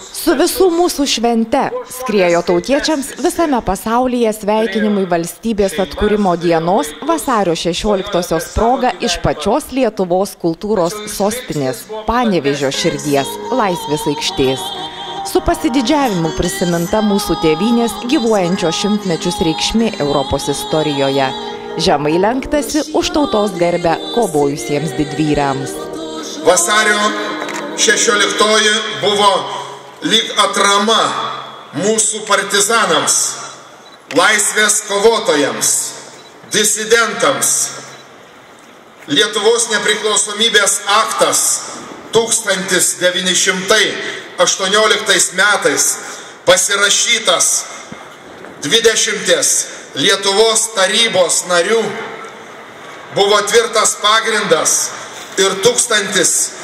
Su visų mūsų švente skriejo tautiečiams visame pasaulyje sveikinimai valstybės atkūrimo dienos vasario 16-osios proga iš pačios Lietuvos kultūros sostinės, Panevėžio širdies, Laisvės aikštės. Su pasididžiavimu prisiminta mūsų tėvynės gyvuojančios šimtmečius reikšmė Europos istorijoje. Žemai lenktasi už tautos garbę kovojusiems didvyriams. Vasario 16-oji buvo lyg atrama mūsų partizanams, laisvės kovotojams, disidentams. Lietuvos nepriklausomybės aktas 1918 metais pasirašytas 20 Lietuvos tarybos narių buvo tvirtas pagrindas ir 1991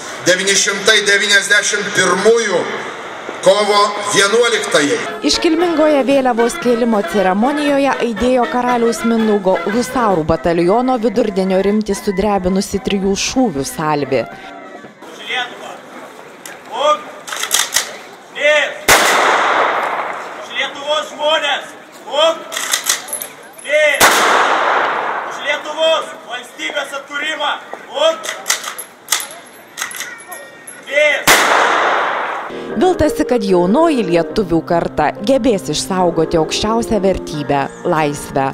kovo 11-ąją. Iškilmingoje vėliavos kėlimo ceremonijoje aidėjo karaliaus Mindaugo husarų bataliono vidurdienio rimtį sudrebinusi 3 šūvių salvė. Už Lietuvos žmonės! Už Lietuvos valstybės atkūrimą! Viltasi, kad jaunoji lietuvių karta gebės išsaugoti aukščiausią vertybę – laisvę.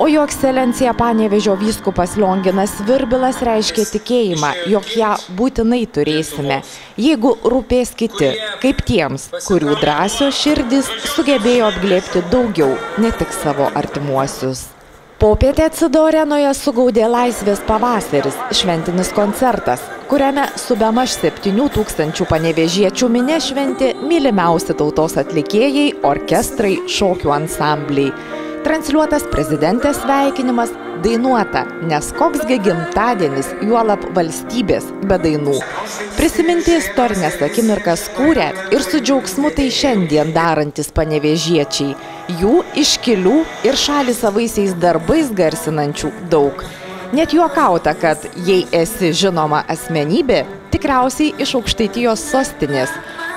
O jo ekscelencija Panevėžio vyskupas Lionginas Virbilas reiškė tikėjimą, jog ją būtinai turėsime, jeigu rūpės kiti, kaip tiems, kurių drąsios širdys sugebėjo apglėbti daugiau, ne tik savo artimuosius. Popietę Cido arenoje sugaudė Laisvės pavasaris, šventinis koncertas, kuriame su bemaž 7000 panevėžiečių minia šventė mylimiausi tautos atlikėjai, orkestrai, šokių ansambliai. Transliuotas prezidentės sveikinimas, dainuota, nes koksgi gimtadienis, juolab valstybės be dainų. Prisiminti istorinės akimirkas kūrė ir su džiaugsmu tai šiandien darantis panevėžiečiai. Jų iškilių ir šalį savaisiais darbais garsinančių daug. Net juokauta, kad jei esi žinoma asmenybė, tikriausiai iš Aukštaitijos sostinės,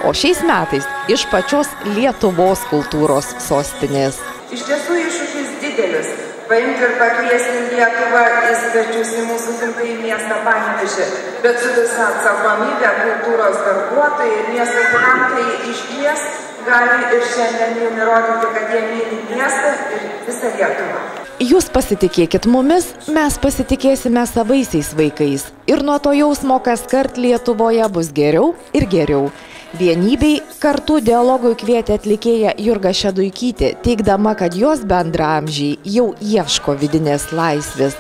o šiais metais iš pačios Lietuvos kultūros sostinės. Iš tiesų iššūkis didelis – paimti ir pakviesti Lietuvą į svečius į mūsų gimtąjį miestą Panevėžį, bet su visa atsakomybė kultūros darbuotojai ir miesto gyventojai išties gali ir šiandien jums įrodyti, kad jie myli miestą ir visą Lietuvą. Jūs pasitikėkit mumis, mes pasitikėsime savaisiais vaikais. Ir nuo to jausmo kaskart Lietuvoje bus geriau ir geriau. Vienybei kartu dialogui kvietė atlikėja Jurga Šeduikytė, teigdama, kad jos bendraamžiai jau ieško vidinės laisvės.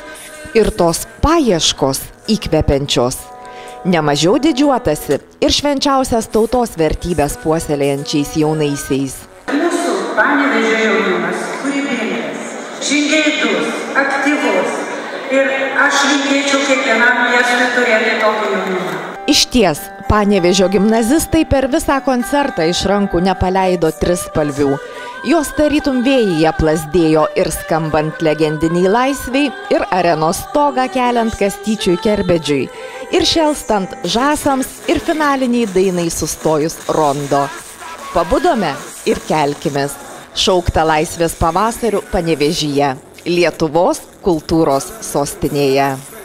Ir tos paieškos įkvepiančios. Nemažiau didžiuotasi ir švenčiausias tautos vertybės puoselėjančiais jaunaisiais. Mūsų Panevėžio jaunimas kūrybingas, žingeidus, aktyvus. Ir aš linkėčiau kiekvienam miestui turėti tokį jaunimą. Išties, Panevėžio gimnazistai per visą koncertą iš rankų nepaleido trispalvių. Jos tarytum vėjyje plazdėjo ir skambant legendiniai Laisvei, ir arenos stogą keliant Kastyčiui Kerbedžiui, ir šėlstant žąsams, ir finaliniai dainai sustojus rondo. Pabudome ir kelkimės. Šaukta Laisvės pavasariu Panevėžyje, Lietuvos kultūros sostinėje.